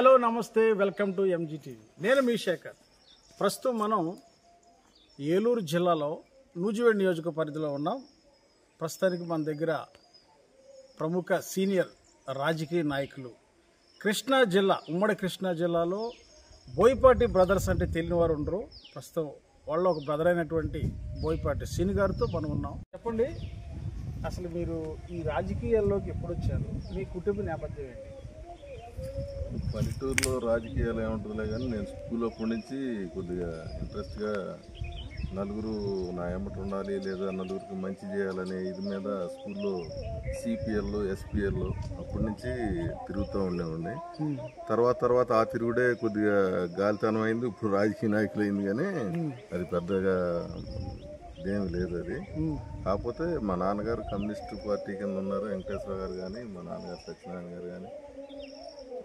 Hello నమస్తే, welcome to ఎంజీటీవీ. నేను మీ శేఖర్. ప్రస్తుతం మనం ఏలూరు జిల్లాలో నూజివీడు నియోజక పరిధిలో ఉన్నాం. ప్రస్తుతానికి మన దగ్గర ప్రముఖ సీనియర్ రాజకీయ నాయకులు కృష్ణా జిల్లా, ఉమ్మడి కృష్ణా జిల్లాలో బోయపాటి బ్రదర్స్ అంటే తెలియని వారు ఉండరు. ప్రస్తుతం వాళ్ళ ఒక బ్రదర్ అయినటువంటి బోయపాటి సీని గారితో మనం ఉన్నాం. చెప్పండి, అసలు మీరు ఈ రాజకీయాల్లోకి ఎప్పుడు వచ్చారు? మీ కుటుంబ నేపథ్యం ఏంటి? పల్లెటూరులో రాజకీయాలు ఏముంటుందిలే కానీ నేను స్కూల్ అప్పటి నుంచి కొద్దిగా ఇంట్రెస్ట్గా నలుగురు నా ఎమ్మట ఉండాలి, లేదా నలుగురికి మంచి చేయాలనే ఇది మీద స్కూల్లో సిపిఎల్, ఎస్పిఎల్ అప్పటి నుంచి తిరుగుతూ ఉండేవాడిని. తర్వాత ఆ తిరుగుడే కొద్దిగా గాలితనం అయింది. ఇప్పుడు రాజకీయ నాయకులు అయింది, కానీ అది పెద్దగా ఇదేమి లేదు. అది కాకపోతే మా నాన్నగారు కమ్యూనిస్ట్ పార్టీ కింద ఉన్నారు. వెంకటేశ్వర గారు కానీ, మా నాన్నగారు సత్యనారాయణ గారు కానీ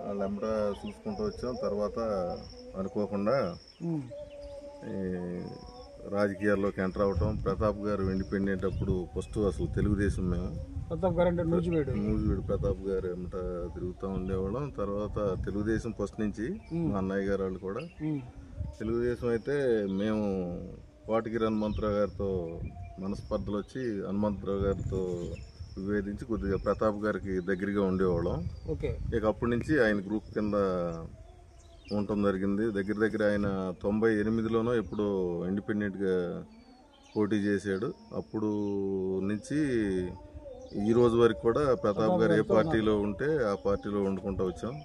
వాళ్ళెంబడ చూసుకుంటూ వచ్చాం. తర్వాత అనుకోకుండా రాజకీయాల్లోకి ఎంటర్ అవటం. ప్రతాప్ గారు ఇండిపెండెంట్ అప్పుడు ఫస్ట్ అసలు తెలుగుదేశం, మేము ప్రతాప్ గారు అంటే నూజివీడు ప్రతాప్ గారు ఏమంట తిరుగుతూ ఉండేవాళ్ళం. తర్వాత తెలుగుదేశం ఫస్ట్ నుంచి మా అన్నయ్య గారు వాళ్ళు కూడా తెలుగుదేశం. అయితే మేము కోటగిరి హనుమంతరావు గారితో మనస్పర్ధలు వచ్చి హనుమంతరావు గారితో విభేదించి కొద్దిగా ప్రతాప్ గారికి దగ్గరగా ఉండేవాళ్ళం. ఇక అప్పటి నుంచి ఆయన గ్రూప్ కింద ఉండటం జరిగింది. దగ్గర ఆయన 98లోనో ఎప్పుడో ఇండిపెండెంట్గా పోటీ చేశాడు. అప్పుడు నుంచి ఈ రోజు వరకు కూడా ప్రతాప్ గారు ఏ పార్టీలో ఉంటే ఆ పార్టీలో వండుకుంటూ వచ్చాం.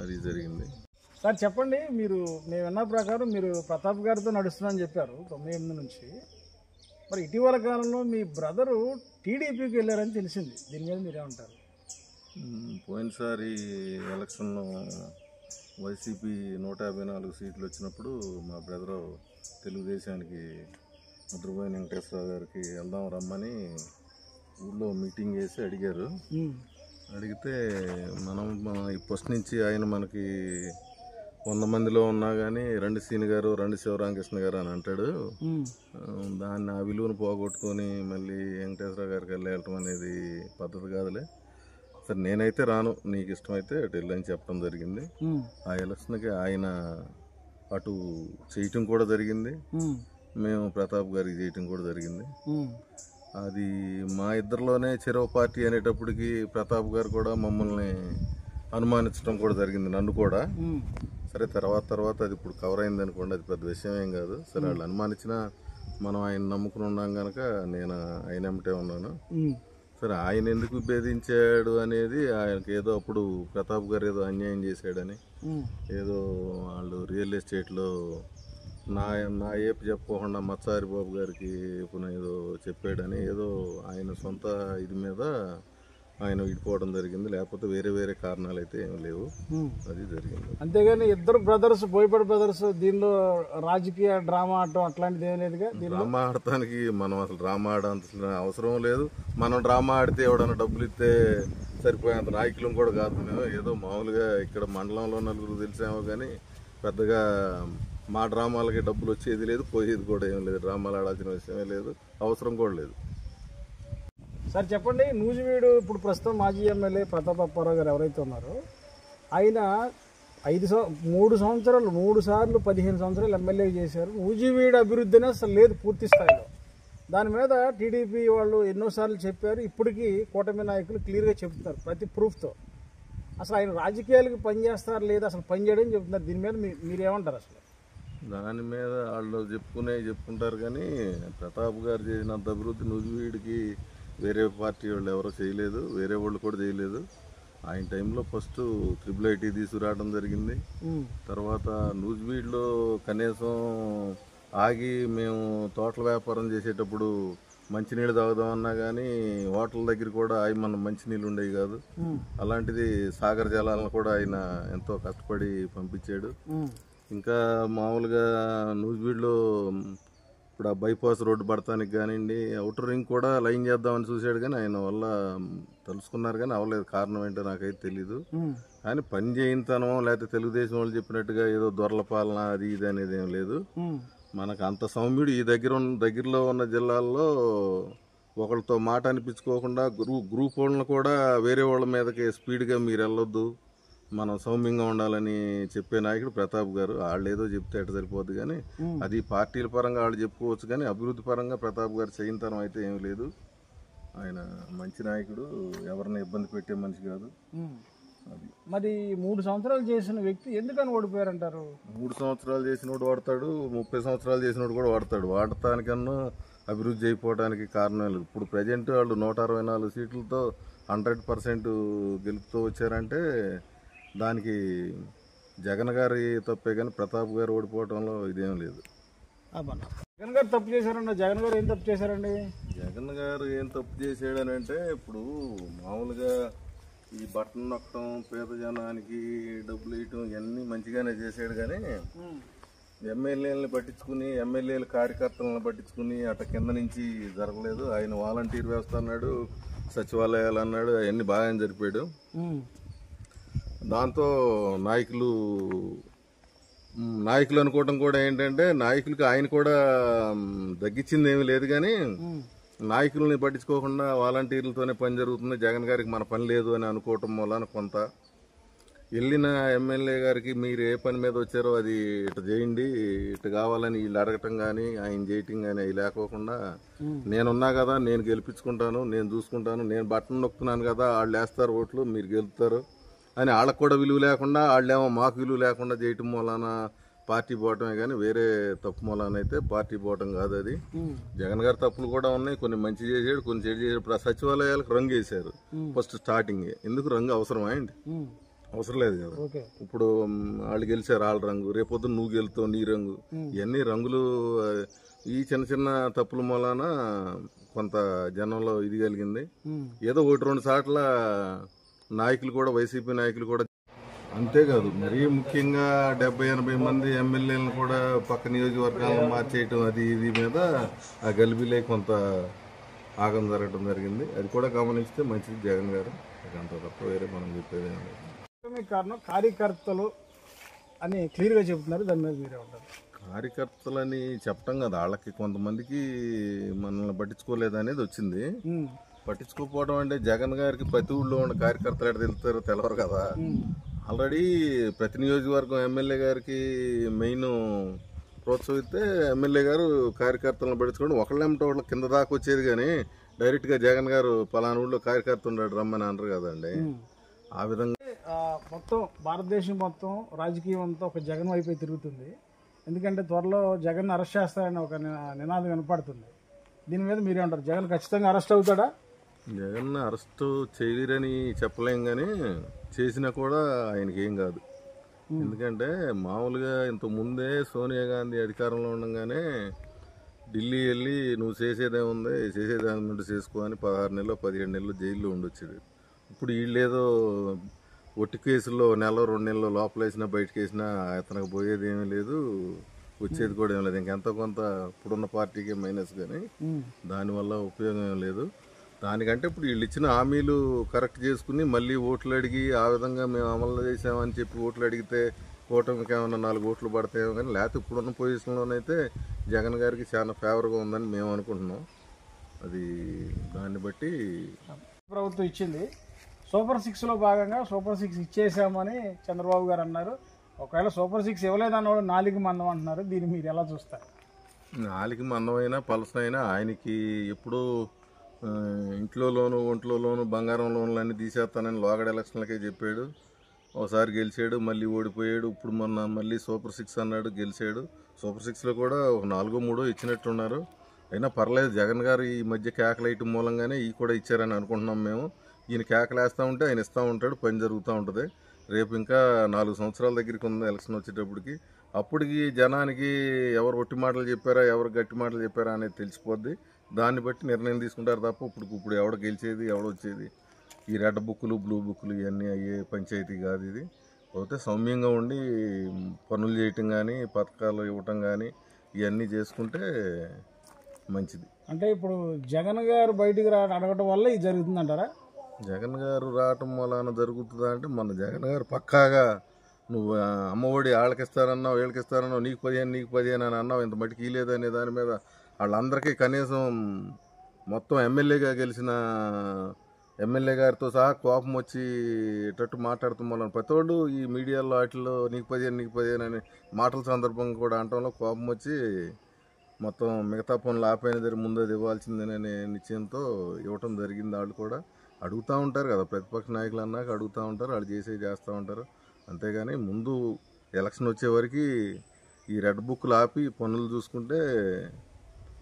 అది జరిగింది. సార్ చెప్పండి, మేము విన్న ప్రకారం మీరు ప్రతాప్ గారితో నడుస్తున్నారని చెప్పారు 98 నుంచి. మరి ఇటీవల కాలంలో మీ బ్రదరు టీడీపీకి వెళ్ళారని తెలిసింది. దీని మీద మీరేమంటారు? పోయినసారి ఎలక్షన్లో వైసీపీ 154 సీట్లు వచ్చినప్పుడు మా బ్రదరు తెలుగుదేశానికి ముద్రబోయిన వెంకటేశ్వరరావు గారికి వెళ్దాం రమ్మని ఊళ్ళో మీటింగ్ చేసి అడిగారు. అడిగితే మనం ఫస్ట్ నుంచి ఆయన మనకి 100 మందిలో ఉన్నా కానీ రండి సీని గారు, రండి శివరామకృష్ణ గారు అని అంటాడు. దాన్ని ఆ విలువను పోగొట్టుకొని మళ్ళీ వెంకటేశ్వర గారికి వెళ్ళటం అనేది పద్ధతి కాదులే. సరే నేనైతే రాను, నీకు ఇష్టమైతే అటు వెళ్ళని చెప్పడం జరిగింది. ఆ ఎలక్షన్కి ఆయన అటు చేయటం కూడా జరిగింది, మేము ప్రతాప్ గారికి చేయటం కూడా జరిగింది. అది మా ఇద్దరిలోనే చెరవ పార్టీ అనేటప్పటికి ప్రతాప్ గారు కూడా మమ్మల్ని అనుమానించడం కూడా జరిగింది, నన్ను కూడా. సరే తర్వాత అది ఇప్పుడు కవర్ అయింది అనుకోండి, అది పెద్ద విషయం ఏం కాదు. సరే వాళ్ళు అనుమానించినా మనం ఆయన నమ్ముకుని ఉన్నాం కనుక నేను ఆయన ఎమ్మటే ఉన్నాను. సరే ఆయన ఎందుకు విభేదించాడు అనేది ఆయనకి ఏదో అప్పుడు ప్రతాప్ గారు ఏదో అన్యాయం చేశాడని, ఏదో వాళ్ళు రియల్ ఎస్టేట్లో నా ఏపు చెప్పుకోకుండా మత్సారి బాబు గారికి ఏదో చెప్పాడని ఏదో ఆయన సొంత ఇది మీద ఆయన విడిపోవడం జరిగింది. లేకపోతే వేరే కారణాలు అయితే ఏమి లేవు. అది జరిగింది. అంతేగాని ఇద్దరు బ్రదర్స్, బోయపాటి బ్రదర్స్ దీనిలో రాజకీయ డ్రామా ఆడటం అట్లాంటిది ఏం లేదుగా. డ్రామా ఆడటానికి మనం అసలు డ్రామా ఆడాల్సిన అవసరం లేదు. మనం డ్రామా ఆడితే ఎవడన్నా డబ్బులు ఇస్తే సరిపోయేంత నాయకులం కూడా కాదు మేము. ఏదో మామూలుగా ఇక్కడ మండలంలో నలుగురు తెలిసామో కానీ పెద్దగా మా డ్రామాలకి డబ్బులు వచ్చేది లేదు, పోయేది కూడా ఏం లేదు. డ్రామాలు ఆడాల్సిన విషయమే లేదు, అవసరం కూడా లేదు. సార్ చెప్పండి, నూజివీడు ఇప్పుడు ప్రస్తుతం మాజీ ఎమ్మెల్యే ప్రతాప్ అప్పారావు గారు ఎవరైతే ఉన్నారో ఆయన 3 సార్లు 15 సంవత్సరాలు ఎమ్మెల్యే చేశారు. నూజివీడు అభివృద్ధి అసలు లేదు పూర్తి స్థాయిలో. దాని మీద టీడీపీ వాళ్ళు ఎన్నోసార్లు చెప్పారు. ఇప్పటికీ కూటమి నాయకులు క్లియర్గా చెప్తున్నారు ప్రతి ప్రూఫ్తో. అసలు ఆయన రాజకీయాలకు పనిచేస్తారు లేదా, అసలు పనిచేయడం చెప్తున్నారు. దీని మీద మీరేమంటారు? అసలు దాని మీద వాళ్ళు చెప్పుకుంటారు కానీ ప్రతాప్ గారు చేసినంత అభివృద్ధి నూజివీడికి వేరే పార్టీ వాళ్ళు ఎవరో చేయలేదు, వేరే వాళ్ళు కూడా చేయలేదు. ఆయన టైంలో ఫస్ట్ IIIT తీసుకురావడం జరిగింది. తర్వాత నూజివీడులో కనీసం ఆగి మేము తోటల వ్యాపారం చేసేటప్పుడు మంచినీళ్ళు తాగుదామన్నా కానీ హోటల్ దగ్గర కూడా మన మంచినీళ్ళు ఉండేవి కాదు. అలాంటిది సాగర్ జలాలను కూడా ఆయన ఎంతో కష్టపడి పంపించాడు. ఇంకా మామూలుగా నూజివీడులో ఇప్పుడు ఆ బైపాస్ రోడ్డు పడటానికి కానివ్వండి, అవుటర్ రింగ్ కూడా లైన్ చేద్దామని చూశాడు కానీ ఆయన వల్ల తెలుసుకున్నారు కానీ అవ్వలేదు. కారణం ఏంటో నాకైతే తెలీదు. కానీ పని చేయింతనం లేకపోతే తెలుగుదేశం వాళ్ళు చెప్పినట్టుగా ఏదో దొరల పాలన అది ఇది అనేది ఏం లేదు. మనకు అంత సౌమ్యుడు ఈ దగ్గరలో ఉన్న జిల్లాల్లో ఒకళ్ళతో మాట అనిపించుకోకుండా గ్రూప్ వాళ్ళని కూడా వేరే వాళ్ళ మీదకి స్పీడ్గా మీరు వెళ్ళొద్దు, మనం సౌమ్యంగా ఉండాలని చెప్పే నాయకుడు ప్రతాప్ గారు. వాళ్ళు ఏదో చెప్తే ఎట్ట సరిపోద్ది, కానీ అది పార్టీల పరంగా వాళ్ళు చెప్పుకోవచ్చు, కానీ అభివృద్ధి పరంగా ప్రతాప్ గారు చేయనితనం అయితే ఏమీ లేదు. ఆయన మంచి నాయకుడు, ఎవరిని ఇబ్బంది పెట్టే మనిషి కాదు. మరి 3 సంవత్సరాలు చేసిన వ్యక్తి ఎందుకని ఓడిపోయారంటారు? 3 సంవత్సరాలు చేసినోడు వాడతాడు, 30 సంవత్సరాలు చేసినోడు కూడా వాడతాడు. వాడటానికన్నా అభివృద్ధి అయిపోవడానికి కారణం లేదు. ఇప్పుడు ప్రజెంట్ వాళ్ళు 164 సీట్లతో 100% గెలుపుతూ వచ్చారంటే దానికి జగన్ గారి తప్పే, కానీ ప్రతాప్ గారు ఓడిపోవడంలో ఇదేం లేదు. జగన్ గారు తప్పు చేశారండి. జగన్ గారు ఏం తప్పు చేశారండి? జగన్ గారు ఏం తప్పు చేసాడని అంటే, ఇప్పుడు మామూలుగా ఈ బట్టన్ నొక్కడం, పేద జనానికి డబ్బులు వేయటం ఇవన్నీ మంచిగానే చేసాడు, కానీ ఎమ్మెల్యేలను పట్టించుకుని, ఎమ్మెల్యేల కార్యకర్తలను పట్టించుకుని అట్ట కింద నుంచి జరగలేదు. ఆయన వాలంటీర్ వ్యవస్థ అన్నాడు, సచివాలయాలు అన్నాడు, అవన్నీ బాగానే జరిపాడు. దాంతో నాయకులు అనుకోవటం కూడా ఏంటంటే, నాయకులకి ఆయన కూడా తగ్గించింది ఏమీ లేదు, కానీ నాయకుల్ని పట్టించుకోకుండా వాలంటీర్లతోనే పని జరుగుతుంది, జగన్ గారికి మన పని లేదు అని అనుకోవటం వలన కొంత వెళ్ళిన ఎమ్మెల్యే గారికి మీరు ఏ పని మీద వచ్చారో అది ఇటు చేయండి, ఇటు కావాలని వీళ్ళు అడగటం కానీ ఆయన చేయటం కానీ అవి లేకోకుండా, నేనున్నా కదా, నేను గెలిపించుకుంటాను, నేను చూసుకుంటాను, నేను బట్టన్ నొక్కుతున్నాను కదా, వాళ్ళు వేస్తారు ఓట్లు, మీరు గెలుపుతారు అని వాళ్ళకు కూడా విలువ లేకుండా, వాళ్ళేమో మాకు విలువ లేకుండా చేయటం వలన పార్టీ పోవటమే, కానీ వేరే తప్పు మూలాన అయితే పార్టీ పోవటం కాదు. అది జగన్ గారి తప్పులు కూడా ఉన్నాయి, కొన్ని మంచి చేసాడు, కొన్ని చెడు చేసాడు. ఇప్పుడు ఆ సచివాలయాలకు రంగు వేశారు ఫస్ట్ స్టార్టింగ్. ఎందుకు రంగు అవసరమా అండి? అవసరం లేదు కదా. ఇప్పుడు వాళ్ళు గెలిచారు వాళ్ళ రంగు, రేపొద్దు నువ్వు గెలుతావు నీ రంగు. ఇవన్నీ రంగులు ఈ చిన్న చిన్న తప్పుల మూలాన కొంత జనంలో ఇది కలిగింది. ఏదో 1-2 సార్ల నాయకులు కూడా, వైసీపీ నాయకులు కూడా అంతేకాదు, మరీ ముఖ్యంగా 70-80 మంది ఎమ్మెల్యేలను కూడా పక్క నియోజకవర్గాలను మార్చేయటం, అది ఇది మీద ఆ గలిబిలే కొంత ఆగం జరగడం జరిగింది. అది కూడా గమనిస్తే మంచిది జగన్ గారు. అంత తప్ప వేరే మనం చెప్పేది కారణం కార్యకర్తలు అని క్లియర్గా చెబుతున్నారు. దాని మీద మీరే ఉంటారు. కార్యకర్తలని చెప్పటం కదా, వాళ్ళకి కొంతమందికి మనల్ని పట్టించుకోలేదు అనేది వచ్చింది. పట్టించుకోకపోవడం అంటే జగన్ గారికి ప్రతి ఊళ్ళో ఉన్న కార్యకర్తలు ఎక్కడ తెలుస్తారో తెలవరు కదా. ఆల్రెడీ ప్రతి నియోజకవర్గం ఎమ్మెల్యే గారికి మెయిన్ ప్రోత్సహిస్తే ఎమ్మెల్యే గారు కార్యకర్తలను పట్టించుకోవడం, ఒకళ్ళేమిటో వాళ్ళ కింద దాకా వచ్చేది, కానీ డైరెక్ట్గా జగన్ గారు పలానా ఊళ్ళో కార్యకర్త ఉన్నాడు రమ్మని అనరు కదండి. ఆ విధంగా మొత్తం భారతదేశం మొత్తం రాజకీయం అంతా ఒక జగన్ వైపే తిరుగుతుంది. ఎందుకంటే త్వరలో జగన్ అరెస్ట్ చేస్తారని ఒక నినాదం వినపడుతుంది. దీని మీద మీరే ఉంటారు. జగన్ ఖచ్చితంగా అరెస్ట్ అవుతాడా? జగన్ అరెస్ట్ చేయలేరని చెప్పలేం, కానీ చేసినా కూడా ఆయనకి ఏం కాదు. ఎందుకంటే మామూలుగా ఇంతకుముందే సోనియా గాంధీ అధికారంలో ఉండగానే ఢిల్లీ వెళ్ళి నువ్వు చేసేదేముంది, చేసేదాన్ని చేసుకో అని 16 నెలలు 17 నెలలు జైల్లో ఉండొచ్చేది. ఇప్పుడు వీళ్ళేదో ఒట్టి కేసుల్లో 1-2 నెలలు లోపల వేసినా బయటకు వేసినా అతనికి పోయేది ఏమీ లేదు, వచ్చేది కూడా ఏం లేదు. ఇంకెంతో కొంత ఇప్పుడున్న పార్టీకే మైనస్, కానీ దానివల్ల ఉపయోగం ఏం లేదు. దానికంటే ఇప్పుడు వీళ్ళు ఇచ్చిన హామీలు కరెక్ట్ చేసుకుని మళ్ళీ ఓట్లు అడిగి ఆ విధంగా మేము అమలు చేసామని చెప్పి ఓట్లు అడిగితే కూటమికి ఏమన్నా 4 ఓట్లు పడతాయేమో, కానీ లేకపోతే ఇప్పుడున్న పొజిషన్లోనైతే జగన్ గారికి చాలా ఫేవర్గా ఉందని మేము అనుకుంటున్నాం. అది దాన్ని బట్టి ప్రభుత్వం ఇచ్చింది. సూపర్ 6లో భాగంగా సూపర్ 6 ఇచ్చేసామని చంద్రబాబు గారు అన్నారు. ఒకవేళ సూపర్ 6 ఇవ్వలేదన్నవాడు 4 మందం అంటున్నారు. దీన్ని మీరు ఎలా చూస్తారు? 4 మందమైనా పలసనైనా ఆయనకి ఎప్పుడూ ఇంట్లో లోను ఒంట్లో లోను బంగారం లోన్లు అన్నీ తీసేస్తానని లోగడ ఎలక్షన్లకే చెప్పాడు. ఒకసారి గెలిచాడు, మళ్ళీ ఓడిపోయాడు. ఇప్పుడు మొన్న మళ్ళీ సూపర్ 6 అన్నాడు, గెలిచాడు. సూపర్ 6లో కూడా ఒక 4-3 ఇచ్చినట్టున్నారు. అయినా పర్లేదు, జగన్ గారు ఈ మధ్య కేకలేయటం మూలంగానే ఈ కూడా ఇచ్చారని అనుకుంటున్నాం మేము. ఈయన కేకలేస్తూ ఉంటే ఆయన ఇస్తూ ఉంటాడు, పని జరుగుతూ ఉంటుంది. రేపు ఇంకా 4 సంవత్సరాల దగ్గరికి ఉంది ఎలక్షన్ వచ్చేటప్పటికి. అప్పటికి జనానికి ఎవరు ఒట్టి మాటలు చెప్పారా, ఎవరు గట్టి మాటలు చెప్పారా అనేది తెలిసిపోద్ది. దాన్ని బట్టి నిర్ణయం తీసుకుంటారు తప్ప ఇప్పుడు ఎవడ గెలిచేది ఎవడ వచ్చేది ఈ రెడ్ బుక్కులు బ్లూ బుక్కులు ఇవన్నీ అయ్యే పంచాయతీ కాదు ఇది. పోతే సౌమ్యంగా ఉండి పనులు చేయటం కానీ, పథకాలు ఇవ్వటం కానీ ఇవన్నీ చేసుకుంటే మంచిది. అంటే ఇప్పుడు జగన్ గారు బయటికి అడగటం వల్ల ఇది జరుగుతుందంటారా? జగన్ గారు రావటం వలన జరుగుతుందా అంటే, మన జగన్ గారు పక్కాగా నువ్వు అమ్మఒడి వాళ్ళకి ఇస్తారన్నావు, వీళ్ళకి ఇస్తారన్నావు, నీకు 15 అని అన్నావు, ఇంత మటుకు ఇలేదనే దాని మీద వాళ్ళందరికీ కనీసం మొత్తం ఎమ్మెల్యేగా గెలిచిన ఎమ్మెల్యే గారితో సహా కోపం వచ్చేటట్టు మాట్లాడుతాం. మనం ప్రతివాడు ఈ మీడియాలో వాటిలో నీకు 15 అని మాటల సందర్భంగా కూడా అనటంలో కోపం వచ్చి మొత్తం మిగతా పనులు ఆపైన దగ్గర ముందు అది ఇవ్వాల్సిందేననే నిశ్చయంతో ఇవ్వటం జరిగింది. వాళ్ళు కూడా అడుగుతూ ఉంటారు కదా, ప్రతిపక్ష నాయకులు అన్నాక అడుగుతూ ఉంటారు, వాళ్ళు చేస్తూ ఉంటారు. అంతేగాని ముందు ఎలక్షన్ వచ్చేవరకు ఈ రెడ్ బుక్లు ఆపి పనులు చూసుకుంటే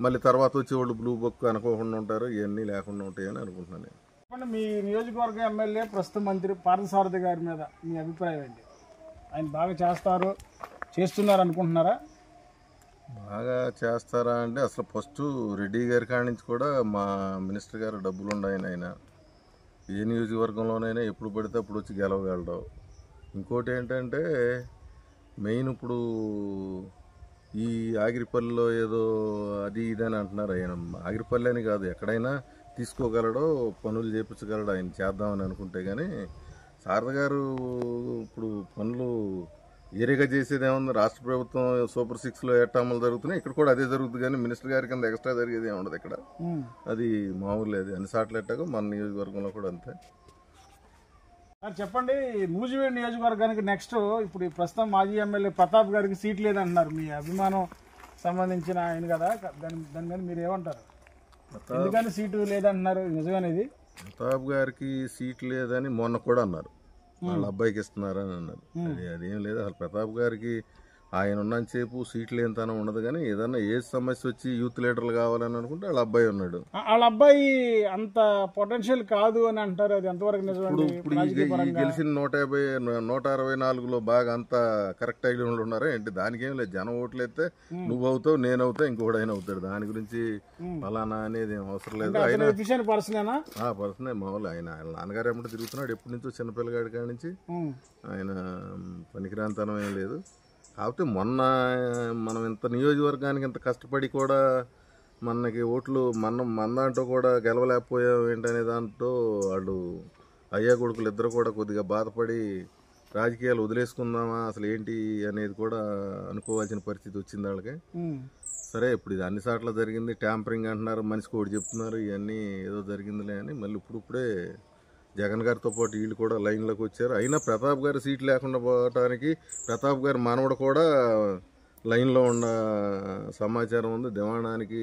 మళ్ళీ తర్వాత వచ్చేవాళ్ళు బ్లూ బుక్ అనుకోకుండా ఉంటారు, ఇవన్నీ లేకుండా ఉంటాయని అనుకుంటున్నాను. చెప్పండి, మీ నియోజకవర్గ ఎమ్మెల్యే ప్రస్తుత మంత్రి పార్థసారథి గారి మీద మీ అభిప్రాయం ఏంటి? ఆయన బాగా చేస్తున్నారు అనుకుంటున్నారా? బాగా చేస్తారా అంటే అసలు ఫస్ట్ రెడ్డి గారి కాడి నుంచి కూడా మా మినిస్టర్ గారు డబ్బులు ఉన్నాయని ఆయన ఏ నియోజకవర్గంలోనైనా ఎప్పుడు పడితే అప్పుడు వచ్చి గెలవగలడు. ఇంకోటి ఏంటంటే మెయిన్ ఇప్పుడు ఈ ఆగిరిపల్లిలో ఏదో అది ఇదని అంటున్నారు. ఆయన ఆగిరిపల్లి అని కాదు, ఎక్కడైనా తీసుకోగలడో పనులు చేపించగలడు ఆయన చేద్దామని అనుకుంటే. కానీ శారద గారు ఇప్పుడు పనులు ఏరియాగా చేసేది ఏముంది, రాష్ట్ర ప్రభుత్వం సూపర్ 6లో ఎట్ట అమలు జరుగుతున్నాయి, ఇక్కడ కూడా అదే జరుగుతుంది. కానీ మినిస్టర్ గారి కింద ఎక్స్ట్రా జరిగేది ఏముండదు ఇక్కడ. అది మామూలు, అది అన్ని సార్లు ఎట్టాగో మన నియోజకవర్గంలో కూడా అంతే. చెప్పండి, నూజివీడు నియోజకవర్గానికి నెక్స్ట్ ఇప్పుడు ప్రస్తుతం మాజీ ఎమ్మెల్యే ప్రతాప్ గారికి సీట్ లేదంటున్నారు. మీ అభిమానం సంబంధించిన ఆయన కదా, దాని మీద మీరు ఏమంటారు? ఎందుకని సీటు లేదంటున్నారు? నిజమేనది? ప్రతాప్ గారికి సీట్ లేదని మొన్న కూడా అన్నారు, వాళ్ళ అబ్బాయికి ఇస్తున్నారని అన్నారు. అదేం లేదు అసలు. ప్రతాప్ గారికి ఆయన ఉన్నంతసేపు సీట్లు ఏంతనం ఉండదు. కానీ ఏదన్నా ఏ సమస్య వచ్చి యూత్ లీడర్లు కావాలని అనుకుంటే వాళ్ళ అబ్బాయి ఉన్నాడు. వాళ్ళ అబ్బాయి అంత పొటెన్షియల్ కాదు అని అంటారు, అది ఎంతవరకు నిజం? ఇప్పుడు గెలిచిన 164లో బాగా అంతా కరెక్ట్ ఐడియా ఉన్నారా ఏంటి? దానికి ఏం లేదు, జనం ఓట్లు అయితే నువ్వు అవుతావు, నేను అవుతా, ఇంకొకటి ఆయన అవుతాడు. దాని గురించి ఫలానా అనేది ఏం అవసరం లేదు. ఆయన పర్సనే మామూలు. ఆయన నాన్నగారు ఏమంటే తిరుగుతున్నాడు ఎప్పటి నుంచో, చిన్నపిల్లగాడి కాడి నుంచి. ఆయన పనికిరాంతనం ఏం లేదు. కాకపోతే మొన్న మనం ఇంత నియోజకవర్గానికి ఇంత కష్టపడి కూడా మనకి ఓట్లు మన దాంట్లో కూడా గెలవలేకపోయాం ఏంటనే దాంట్లో వాళ్ళు అయ్యా కొడుకులు ఇద్దరు కూడా కొద్దిగా బాధపడి రాజకీయాలు వదిలేసుకుందామా అసలు ఏంటి అనేది కూడా అనుకోవాల్సిన పరిస్థితి వచ్చింది వాళ్ళకి. సరే, ఇప్పుడు ఇది అన్ని సార్లు జరిగింది, ట్యాంపరింగ్ అంటున్నారు, మనిషికి ఒకటి చెప్తున్నారు, ఇవన్నీ ఏదో జరిగిందిలే అని మళ్ళీ ఇప్పుడే జగన్ గారితో పాటు వీళ్ళు కూడా లైన్లోకి వచ్చారు. అయినా ప్రతాప్ గారి సీట్ లేకుండా పోవటానికి ప్రతాప్ గారి మనవడు కూడా లైన్లో ఉన్న సమాచారం ఉంది. దివాణానికి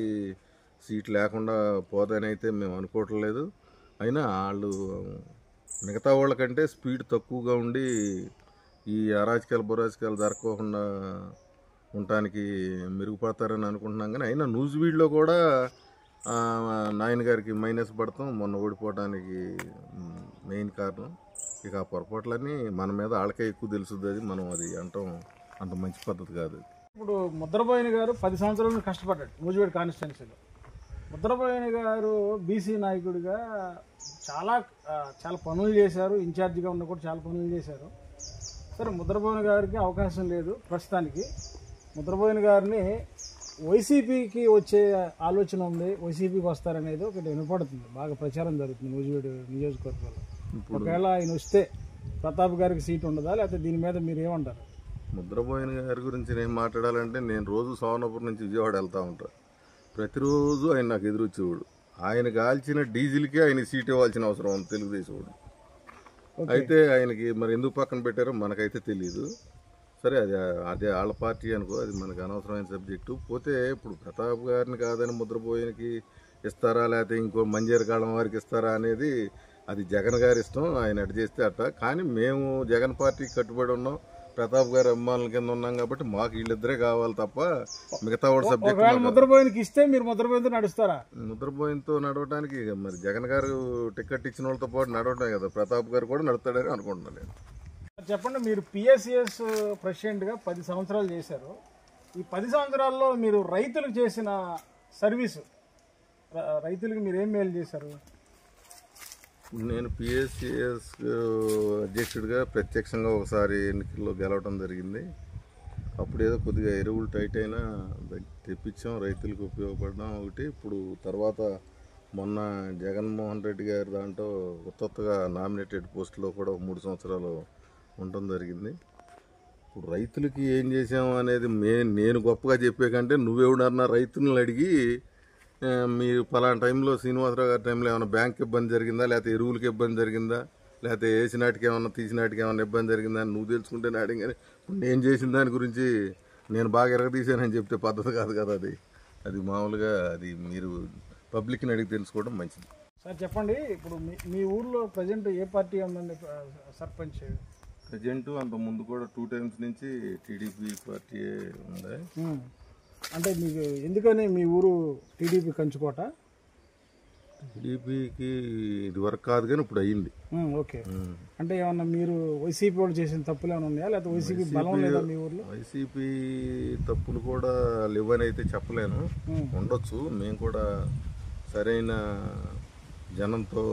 సీట్ లేకుండా పోదని అయితే మేము అనుకోవట్లేదు. అయినా వాళ్ళు మిగతా వాళ్ళకంటే స్పీడ్ తక్కువగా ఉండి ఈ బురాజకాలు జరగకుండా ఉండటానికి మెరుగుపడతారని అనుకుంటున్నాం. కానీ అయినా నూజివీడులో కూడా నాయన గారికి మైనస్ పడతాం మొన్న ఓడిపోవడానికి మెయిన్ కారణం. ఇక ఆ పొరపాట్లన్నీ మన మీద వాళ్ళకే ఎక్కువ తెలుస్తుంది, అది మనం అది అంటాం అంత మంచి పద్ధతి కాదు. ఇప్పుడు ముద్రబోయిన గారు 10 సంవత్సరాలు కష్టపడ్డాడు నూజివీడు కాన్స్టిట్యున్సీలో. ముద్రబోయిన గారు బీసీ నాయకుడిగా చాలా పనులు చేశారు, ఇన్ఛార్జిగా ఉన్న కూడా చాలా పనులు చేశారు. సరే, ముద్రబోయిన గారికి అవకాశం లేదు ప్రస్తుతానికి. ముద్రబోయిన గారిని వైసీపీకి వచ్చే ఆలోచన ఉంది, వైసీపీకి వస్తారనేది ఒకటి వినపడుతుంది, బాగా ప్రచారం జరుగుతుంది నూజివీడు నియోజకవర్గంలో. ఒకవేళ ఆయన వస్తే ప్రతాప్ గారికి సీట్ ఉండదా, లేకపోతే దీని మీద మీరు ఏమంటారు? ముద్రబోయిన గారి గురించి నేను మాట్లాడాలంటే నేను రోజు సోమనాపురం నుంచి విజయవాడ వెళ్తూ ఉంటాను. ప్రతిరోజు ఆయన నాకు ఎదురొచ్చేవాడు. ఆయన కాల్చిన డీజిల్కి ఆయన సీట్ ఇవ్వాల్సిన అవసరం ఉంది తెలుగుదేశం వాడు. అయితే ఆయనకి మరి ఎందుకు పక్కన పెట్టారో మనకైతే తెలియదు. సరే, అదే వాళ్ళ పార్టీ అనుకో, అది మనకు అనవసరమైన సబ్జెక్టు. పోతే ఇప్పుడు ప్రతాప్ గారిని కాదని ముద్రబోయినకి ఇస్తారా, లేకపోతే ఇంకో మంజీర కాలం వారికి ఇస్తారా అనేది అది జగన్ గారి ఇష్టం, ఆయన అటు చేస్తే అట్ట. కానీ మేము జగన్ పార్టీకి కట్టుబడి ఉన్నాం, ప్రతాప్ గారి అభిమానుల కింద ఉన్నాం కాబట్టి మాకు వీళ్ళిద్దరే కావాలి తప్ప మిగతా వాడు సబ్జెక్ట్. ముద్రబోయినకి ఇస్తే మీరు ముద్రబోయినతో నడుస్తారా? ముద్రబోయినతో నడవడానికి మరి జగన్ గారు టికెట్ ఇచ్చిన వాళ్ళతో పాటు నడవటమే కదా, ప్రతాప్ గారు కూడా నడుస్తాడని అనుకుంటున్నాను నేను. చెప్పండి, మీరు పిఎస్సిఎస్ ప్రెసిడెంట్గా 10 సంవత్సరాలు చేశారు. ఈ 10 సంవత్సరాల్లో మీరు రైతులకు చేసిన సర్వీసు, రైతులకు మీరు ఏం మేలు చేశారు? నేను పిఎస్సిఎస్ అధ్యక్షుడిగా ప్రత్యక్షంగా ఒకసారి ఎన్నికల్లో గెలవడం జరిగింది. అప్పుడు ఏదో కొద్దిగా ఎరువులు టైట్ అయినా తెప్పించాం, రైతులకు ఉపయోగపడడం ఒకటి. ఇప్పుడు తర్వాత మొన్న జగన్మోహన్ రెడ్డి గారి దాంట్లో కొత్తగా నామినేటెడ్ పోస్టులో కూడా 3 సంవత్సరాలు ఉండటం జరిగింది. ఇప్పుడు రైతులకి ఏం చేసాము అనేది నేను గొప్పగా చెప్పే కంటే నువ్వెవడన్నా రైతులను అడిగి మీరు పలానా టైంలో శ్రీనివాసరావు గారి టైంలో ఏమైనా బ్యాంక్ ఇబ్బంది జరిగిందా, లేకపోతే ఎరువులకి ఇబ్బంది జరిగిందా, లేకపోతే వేసినాటికి ఏమన్నా తీసినాటికి ఏమన్నా ఇబ్బంది జరిగిందా అని నువ్వు తెలుసుకుంటేనే అడిగి. కానీ ఇప్పుడు నేను చేసిన దాని గురించి నేను బాగా ఎరగదీశానని చెప్తే పద్ధతి కాదు కదా. అది మామూలుగా అది మీరు పబ్లిక్ని అడిగి తెలుసుకోవడం మంచిది. సార్ చెప్పండి, ఇప్పుడు మీ ఊర్లో ప్రజెంట్ ఏ పార్టీ ఉందండి సర్పంచ్? ప్రజెంట్ అంత ముందు కూడా 2 times నుంచి టీడీపీ పార్టీ ఉంది. అంటే మీకు ఎందుకని మీ ఊరు టీడీపీ కంచుకోట? టీడీపీకి ఇది వరకు కాదు కానీ ఇప్పుడు అయ్యింది. ఓకే. అంటే ఏమన్నా మీరు వైసీపీ వాళ్ళు చేసిన తప్పులు ఏమైనా ఉన్నాయా, లేకపోతే వైసీపీ బలం లేదా మీ ఊర్లో? వైసీపీ తప్పులు కూడా లేవని అయితే చెప్పలేను, ఉండొచ్చు. మేము కూడా సరైన జనంతో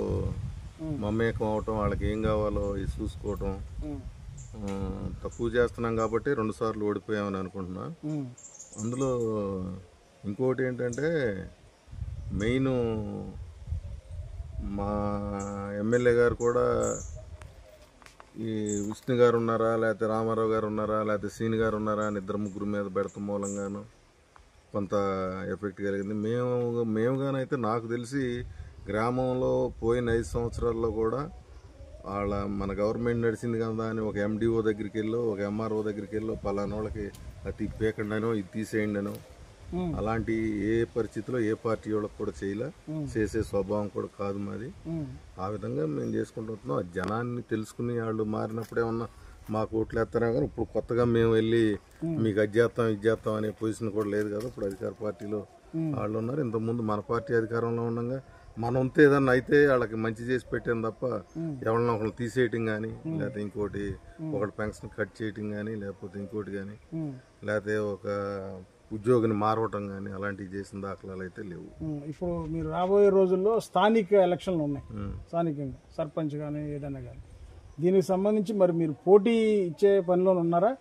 మమేకం అవటం, వాళ్ళకి ఏం కావాలో ఇది చూసుకోవటం తక్కువ చేస్తున్నాం కాబట్టి 2 సార్లు ఓడిపోయామని అనుకుంటున్నా. అందులో ఇంకోటి ఏంటంటే మెయిన్ మా ఎమ్మెల్యే గారు కూడా ఈ విష్ణు గారు ఉన్నారా, లేకపోతే రామారావు గారు ఉన్నారా, లేకపోతే సీని గారు ఉన్నారా అని 2-3 మీద పెడతాం మూలంగాను కొంత ఎఫెక్ట్ కలిగింది. మేము గానైతే నాకు తెలిసి గ్రామంలో పోయిన 5 సంవత్సరాల్లో కూడా మన గవర్నమెంట్ నడిచింది కదా అని ఒక ఎండిఓ దగ్గరికి వెళ్ళో, ఒక ఎంఆర్ఓ దగ్గరికి వెళ్ళో పలానా వాళ్ళకి అది ఇప్పేకండానో ఇది తీసేయండినో అలాంటి ఏ పరిస్థితిలో ఏ పార్టీ వాళ్ళకి కూడా చేసే స్వభావం కూడా కాదు మాది. ఆ విధంగా మేము చేసుకుంటున్నాం. ఆ జనాన్ని తెలుసుకుని వాళ్ళు మారినప్పుడు ఏమన్నా మాకు ఓట్లు వేస్తారా, కానీ ఇప్పుడు కొత్తగా మేము వెళ్ళి మీకు అది చేస్తాం ఇది చేస్తాం అనే పొజిషన్ కూడా లేదు కదా. ఇప్పుడు అధికార పార్టీలో వాళ్ళు ఉన్నారు. ఇంతకుముందు మన పార్టీ అధికారంలో ఉండగా మనంతో ఏదన్నా అయితే వాళ్ళకి మంచి చేసి పెట్టాను తప్ప ఎవరన్నా ఒకళ్ళు తీసేయటం కానీ, లేకపోతే ఇంకోటి ఒకటి పెన్షన్ కట్ చేయటం కానీ, లేకపోతే ఇంకోటి కానీ, లేకపోతే ఒక ఉద్యోగిని మారవటం కానీ అలాంటివి చేసిన దాఖలాలు అయితే లేవు. ఇప్పుడు మీరు రాబోయే రోజుల్లో స్థానిక ఎలక్షన్లు ఉన్నాయి, స్థానికంగా సర్పంచ్ కానీ ఏదైనా కానీ. దీనికి సంబంధించి మరి మీరు పోటీ ఇచ్చే పనిలో ఉన్నారా?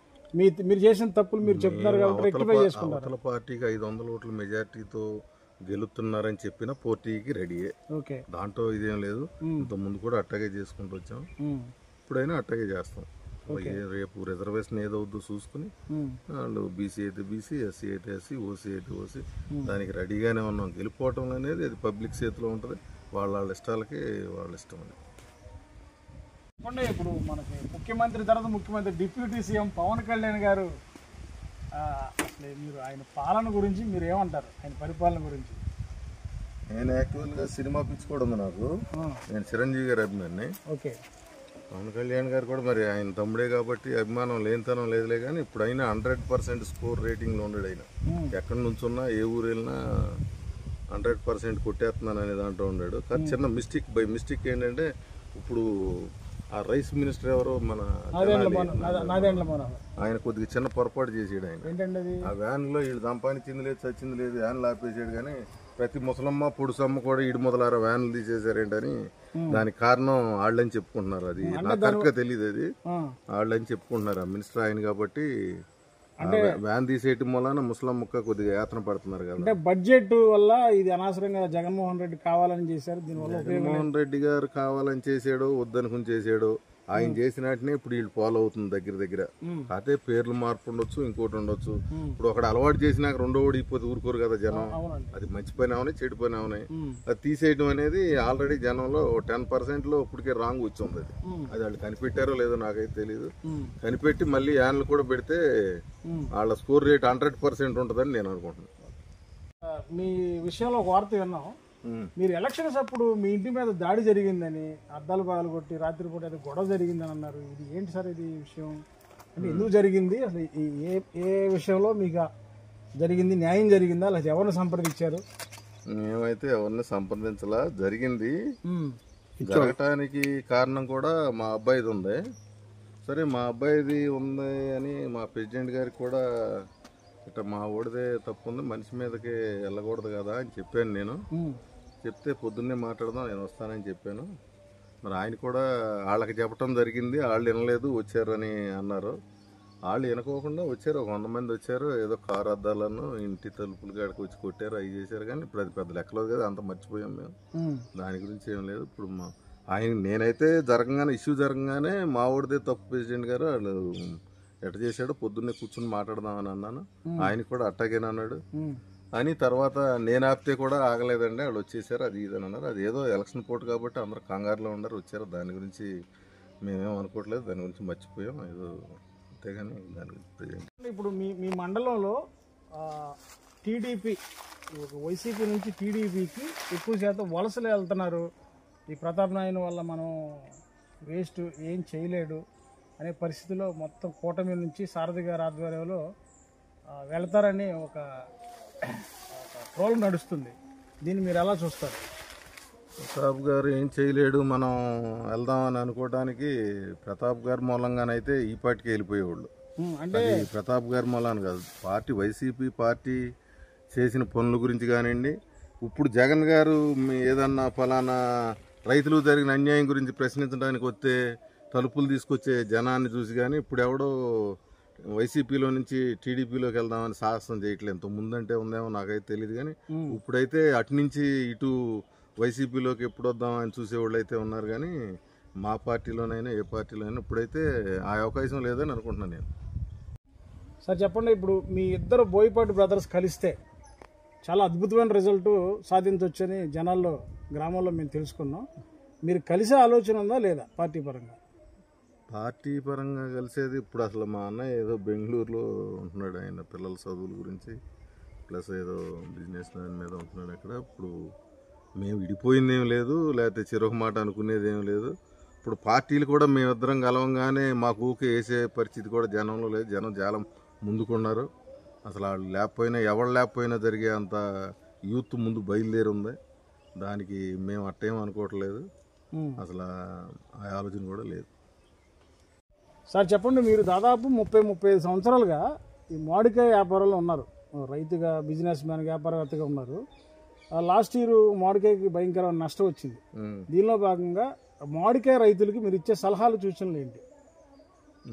మీరు చేసిన తప్పులు మీరు చెప్తున్నారు కాబట్టి రెక్టిఫై చేసుకుంటారు. అవతల పార్టీకి 500 ఓట్ల మెజార్టీతో గెలుస్తున్నారని చెప్పిన పోటీకి రెడీయే. దాంట్లో ఇదేం లేదు. ఇంత ముందు కూడా అట్టాగే చేసుకుంటూ వచ్చాం, ఇప్పుడైనా అట్టాగే చేస్తాం. రేపు రిజర్వేషన్ ఏదవుద్దో చూసుకుని వాళ్ళు బీసీ అయితే బీసీ, ఎస్సీ అయితే ఎస్సీ, ఓసీ అయితే ఓసీ దానికి రెడీగానే ఉన్నాం. గెలిపోవటం అనేది అది పబ్లిక్ చేతిలో ఉంటుంది. వాళ్ళ ఇష్టాలకి వాళ్ళ ఇష్టం అని. ఇప్పుడు మనకి ముఖ్యమంత్రి తర్వాత ముఖ్యమంత్రి డిప్యూటీ సీఎం పవన్ కళ్యాణ్ గారు, అసలు మీరు ఆయన పాలన గురించి మీరు ఏమంటారు? ఆయన పరిపాలన గురించి? నేను యాక్చువల్గా సినిమా పిచ్చి కూడా ఉంది నాకు. నేను చిరంజీవి గారి అభిమాని. ఓకే. పవన్ కళ్యాణ్ గారు కూడా మరి ఆయన తమ్ముడే కాబట్టి అభిమానం లేనితనం లేదులే. కానీ ఇప్పుడు అయినా 100% స్కోర్ రేటింగ్లో ఉన్నాడు ఆయన. ఎక్కడి నుంచి ఉన్నా ఏ ఊరు వెళ్ళినా 100% కొట్టేస్తున్నాను అనే దాంట్లో ఉన్నాడు. కానీ చిన్న మిస్టేక్ ఏంటంటే ఇప్పుడు ఆ రైస్ మినిస్టర్ ఎవరో మన ఆయన కొద్దిగా చిన్న పొరపాటు చేసాడు. ఆయన ఆ వ్యాన్లో వీళ్ళు సంపాదించింది లేదు చచ్చింది లేదు వ్యాన్లు ఆపేసాడు. కానీ ప్రతి ముసలమ్మ పొడుసమ్మ కూడా ఈడు మొదలారా వ్యాన్లు తీసేసారేంటని దానికి కారణం వాళ్ళని చెప్పుకుంటున్నారు. అది నాకు కరెక్ట్గా తెలియదు, అది వాళ్ళని చెప్పుకుంటున్నారు. ఆ మినిస్టర్ ఆయన కాబట్టి వ్యాన్ తీసేయటం వలన ముసలం ముక్క కొద్దిగా యాతన పడుతున్నారు కదా. అంటే బడ్జెట్ వల్ల ఇది అనవసరంగా జగన్మోహన్ రెడ్డి కావాలని చేశారు. దీనివల్ల జగన్మోహన్ రెడ్డి గారు కావాలని చేసాడు, వద్దనుకుని చేసాడు. ఆయన చేసినట్టునే ఇప్పుడు వీళ్ళు ఫాలో అవుతుంది దగ్గర. అయితే పేర్లు మార్పు ఉండొచ్చు, ఇంకోటి ఉండొచ్చు. ఇప్పుడు ఒకటి అలవాటు చేసినాక రెండో ఓడిపోతే ఊరుకోరు కదా జనం. అది మంచి పని అవనాయి, చెడు పని అవనాయి. అది తీసేయడం అనేది ఆల్రెడీ జనంలో 10%లో ఇప్పటికే రాంగ్ వచ్చింది. అది వాళ్ళు కనిపెట్టారో లేదో నాకైతే తెలియదు. కనిపెట్టి మళ్ళీ యాన్లు కూడా పెడితే వాళ్ళ స్కోర్ రేట్ 100% ఉంటుందని నేను అనుకుంటున్నాను. మీ విషయంలో ఒక వార్త విన్నాం, మీరు ఎలక్షన్స్ అప్పుడు మీ ఇంటి మీద దాడి జరిగిందని, అద్దాలు పగలు కొట్టి రాత్రిపూట ఏదో గొడవ జరిగిందని అన్నారు. ఇది ఏంటి సార్ ఇది విషయం? అంటే ఎందుకు జరిగింది? అసలు ఏ విషయంలో మీకు జరిగింది? న్యాయం జరిగిందా, లేదా ఎవరిని సంప్రదించారు? మేమైతే ఎవరిని సంప్రదించలా. జరిగింది జరగటానికి కారణం కూడా మా అబ్బాయిది ఉంది. సరే మా అబ్బాయిది ఉంది అని మా ప్రెసిడెంట్ గారికి కూడా ఇట్లా మా ఓడిదే తప్పు ఉంది, మనిషి మీదకి వెళ్ళకూడదు కదా అని చెప్పాను. నేను చెప్తే పొద్దున్నే మాట్లాడదాం నేను వస్తానని చెప్పాను. మరి ఆయన కూడా వాళ్ళకి చెప్పడం జరిగింది. వాళ్ళు వినలేదు, వచ్చారని అన్నారు. వాళ్ళు వినుకోకుండా వచ్చారు, ఒక 100 మంది వచ్చారు. ఏదో కారు అద్దాలను ఇంటి తలుపులు కాడికి వచ్చి కొట్టారు, అవి చేశారు. కానీ ఇప్పుడు అది పెద్ద లెక్కలేదు కదా, అంత మర్చిపోయాం మేము. దాని గురించి ఏం లేదు. ఇప్పుడు ఆయన నేనైతే ఇష్యూ జరగగానే మా ఓడిదే తప్పు ప్రెసిడెంట్ గారు వాళ్ళు ఎట్ట చేశాడో పొద్దున్నే కూర్చుని మాట్లాడదామని అన్నాను. ఆయన కూడా అట్టాగేనన్నాడు. అని తర్వాత నేను ఆపితే కూడా ఆగలేదండి, వాళ్ళు వచ్చేసారు అది ఇది అని అన్నారు. అది ఏదో ఎలక్షన్ పోటీ కాబట్టి అందరూ కంగారులో ఉన్నారు, వచ్చారు. దాని గురించి మేమేం అనుకోవట్లేదు, దాని గురించి మర్చిపోయాం ఏదో, అంతేగాని దాని గురించి. ఇప్పుడు మీ మీ మండలంలో టీడీపీ వైసీపీ నుంచి టీడీపీకి ఎక్కువ శాతం వలసలు వెళ్తున్నారు, ఈ ప్రతాప్ నాయుడు వల్ల మనం వేస్ట్ ఏం చేయలేడు అనే పరిస్థితిలో మొత్తం కూటమి నుంచి సారథి గారి ఆధ్వర్యంలో వెళ్తారని ఒక ట్రోల్ నడుస్తుంది. దీన్ని మీరు ఎలా చూస్తారు? ప్రతాప్ గారు ఏం చేయలేడు, మనం వెళ్దామని అనుకోవడానికి ప్రతాప్ గారి మూలంగానైతే ఈ పార్టీకి వెళ్ళిపోయేవాళ్ళు. అంటే ప్రతాప్ గారి మూలాన్ని కాదు, పార్టీ వైసీపీ పార్టీ చేసిన పనుల గురించి కానివ్వండి, ఇప్పుడు జగన్ గారు ఏదన్నా ఫలానా రైతులకు జరిగిన అన్యాయం గురించి ప్రశ్నించడానికి వస్తే తలుపులు తీసుకొచ్చే జనాన్ని చూసి కానీ ఇప్పుడు ఎవడో వైసీపీలో నుంచి టీడీపీలోకి వెళ్దామని సాహసం చేయట్లేదు. ఇంత ముందంటే ఉందేమో నాకైతే తెలియదు, కానీ ఇప్పుడైతే అటు నుంచి ఇటు వైసీపీలోకి ఎప్పుడు వద్దామని చూసేవాళ్ళు అయితే ఉన్నారు. కానీ మా పార్టీలోనైనా ఏ పార్టీలోనైనా ఇప్పుడైతే ఆ అవకాశం లేదని అనుకుంటున్నాను నేను. సార్ చెప్పండి, ఇప్పుడు మీ ఇద్దరు బోయపాటి బ్రదర్స్ కలిస్తే చాలా అద్భుతమైన రిజల్ట్ సాధించవచ్చని జనాల్లో గ్రామాల్లో మేము తెలుసుకున్నాం. మీరు కలిసే ఆలోచన ఉందా లేదా? పార్టీ పరంగా పార్టీ పరంగా కలిసేది ఇప్పుడు అసలు మా అన్నయ్య ఏదో బెంగళూరులో ఉంటున్నాడు, ఆయన పిల్లల చదువుల గురించి ప్లస్ ఏదో బిజినెస్ దాని మీద ఉంటున్నాడు అక్కడ. ఇప్పుడు మేము విడిపోయింది ఏం లేదు, లేకపోతే చిరొక మాట అనుకునేది ఏం లేదు. ఇప్పుడు పార్టీలు కూడా మేమిద్దరం కలవంగానే మాకు ఊకే వేసే పరిస్థితి కూడా జనంలో లేదు. జనం చాలా ముందుకున్నారు. అసలు వాళ్ళు లేకపోయినా ఎవరు లేకపోయినా జరిగే అంత యూత్ ముందు బయలుదేరి ఉంది. దానికి మేము అట్టేం అనుకోవట్లేదు, అసలు ఆ ఆలోచన కూడా లేదు. సార్ చెప్పండి, మీరు దాదాపు 30-35 సంవత్సరాలుగా ఈ మామిడికాయ వ్యాపారంలో ఉన్నారు, రైతుగా, బిజినెస్ మ్యాన్, వ్యాపారవేత్తగా ఉన్నారు. లాస్ట్ ఇయర్ మామిడికాయకి భయంకరమైన నష్టం వచ్చింది. దీనిలో భాగంగా మామిడికాయ రైతులకి మీరు ఇచ్చే సలహాలు, సూచనలు ఏంటి?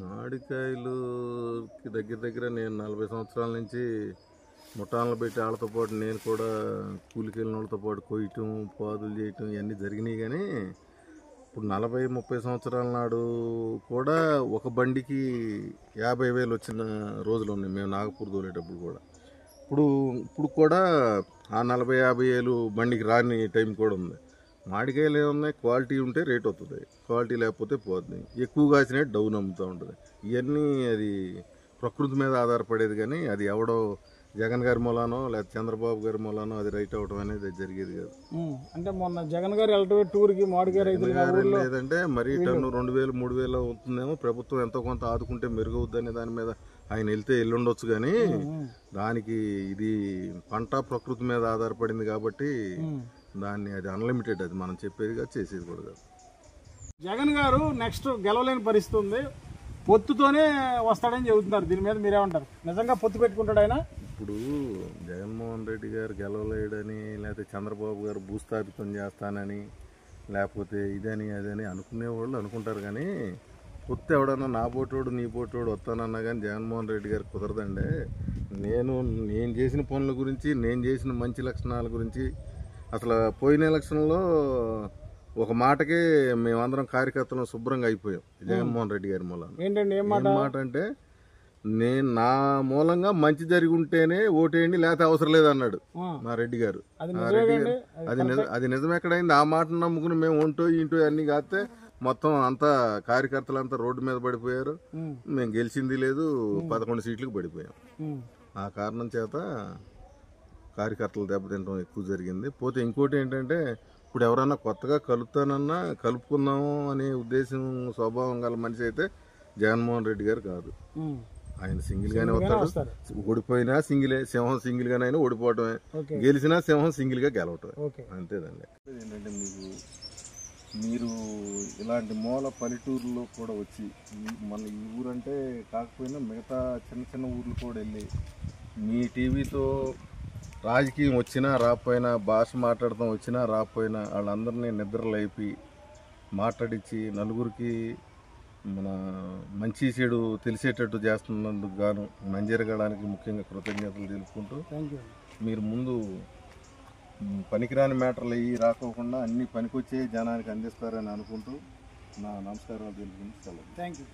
మామిడికాయలుకి దగ్గర దగ్గర నేను 40 సంవత్సరాల నుంచి ముఠాలను పెట్టి వాళ్ళతో పాటు నేను కూడా కూలికి వెళ్ళిన వాళ్ళతో పాటు కొయ్యటం, పాదులు చేయటం ఇవన్నీ జరిగినాయి. కానీ ఇప్పుడు 40-30 సంవత్సరాల నాడు కూడా ఒక బండికి 50,000 వచ్చిన రోజులు ఉన్నాయి మేము నాగపూర్ తోలేటప్పుడు కూడా. ఇప్పుడు కూడా ఆ 40-50,000 బండికి రాని టైం కూడా ఉంది. మామిడికాయలు ఏమున్నాయి, క్వాలిటీ ఉంటే రేట్ వస్తుంది, క్వాలిటీ లేకపోతే పోతుంది. ఎక్కువ కాసినట్టు డౌన్ అమ్ముతూ ఉంటుంది. ఇవన్నీ అది ప్రకృతి మీద ఆధారపడేది. కానీ అది ఎవడో జగన్ గారి మూలానో లేకపోతే చంద్రబాబు గారి మూలానో అది రైట్ అవడం అనేది జరిగేది కాదు. అంటే మొన్న జగన్ గారు వెళ్ళటమే టూర్కి మామిడికాయ రైతులు లేదంటే మరీ టన్ను 2,000-3,000 అవుతుందేమో, ప్రభుత్వం ఎంతో కొంత ఆదుకుంటే మెరుగవుద్దనే దాని మీద ఆయన వెళ్తే వెళ్ళుండొచ్చు. కానీ దానికి ఇది పంట ప్రకృతి మీద ఆధారపడింది కాబట్టి దాన్ని అది అన్లిమిటెడ్, అది మనం చెప్పేది కాదు, చేసేది కూడా కాదు. జగన్ గారు నెక్స్ట్ గెలవలేని పరిస్థితి ఉంది, పొత్తుతోనే వస్తాడని చెబుతున్నారు. దీని మీద మీరేమంటారు? నిజంగా పొత్తు పెట్టుకుంటాడు ఆయన? ఇప్పుడు జగన్మోహన్ రెడ్డి గారు గెలవలేడని, లేకపోతే చంద్రబాబు గారు భూస్థాపితం చేస్తానని, లేకపోతే ఇదని అదని అనుకునేవాళ్ళు అనుకుంటారు. కానీ పొత్తు ఎవడన్నా నా పోటోడు నీ పోటోడు వస్తానన్నా కానీ జగన్మోహన్ రెడ్డి గారు కుదరదండి. నేను చేసిన పనుల గురించి, నేను చేసిన మంచి లక్షణాల గురించి, అసలు పోయిన ఎలక్షన్లో ఒక మాటకే మేమందరం కార్యకర్తలను శుభ్రంగా అయిపోయాం జగన్మోహన్ రెడ్డి గారి మూలంగా. ఏంటంటే ఏం మాట అంటే, నేను నా మూలంగా మంచి జరిగి ఉంటేనే ఓటేయండి లేకపోతే అవసరం లేదన్నాడు మా రెడ్డి గారు. అది నిజం ఎక్కడైంది? ఆ మాటను నమ్ముకుని మేము ఒంటో ఇంటో అన్ని కాస్తే మొత్తం అంతా కార్యకర్తలంతా రోడ్డు మీద పడిపోయారు. మేము గెలిచింది లేదు, 11 సీట్లకు పడిపోయాం. ఆ కారణం చేత కార్యకర్తలు దెబ్బతింటం ఎక్కువ జరిగింది. పోతే ఇంకోటి ఏంటంటే, ఇప్పుడు ఎవరన్నా కొత్తగా కలుపుతానన్నా కలుపుకుందాము అనే ఉద్దేశం, స్వభావం గల మనిషి అయితే జగన్మోహన్ రెడ్డి గారు కాదు. ఆయన సింగిల్ గానే వస్తాడు. ఓడిపోయినా సింగిలే, సింహం సింగిల్ గానైనా ఓడిపోవటమే, గెలిచినా సింహం సింగిల్ గా గెలవటమే, అంతేదండి. ఏంటంటే మీరు ఇలాంటి మూల పల్లెటూరులో కూడా వచ్చి మన ఈ ఊరంటే కాకపోయినా మిగతా చిన్న చిన్న ఊర్లు కూడా వెళ్ళి మీ టీవీతో రాజకీయం వచ్చినా రాకపోయినా, భాష మాట్లాడటం వచ్చినా రాకపోయినా వాళ్ళందరినీ నిద్రలేపి మాట్లాడించి నలుగురికి మన మంచి చెడు తెలిసేటట్టు చేస్తున్నందుకు గాను మంజరగడానికి ముఖ్యంగా కృతజ్ఞతలు తెలుపుకుంటూ, మీరు ముందు పనికిరాని మ్యాటర్లు అయ్యి రాకోకుండా అన్ని పనికొచ్చే జనానికి అందిస్తారని అనుకుంటూ నా నమస్కారాలు తెలుపుకుంటూ సెలవు. Thank you.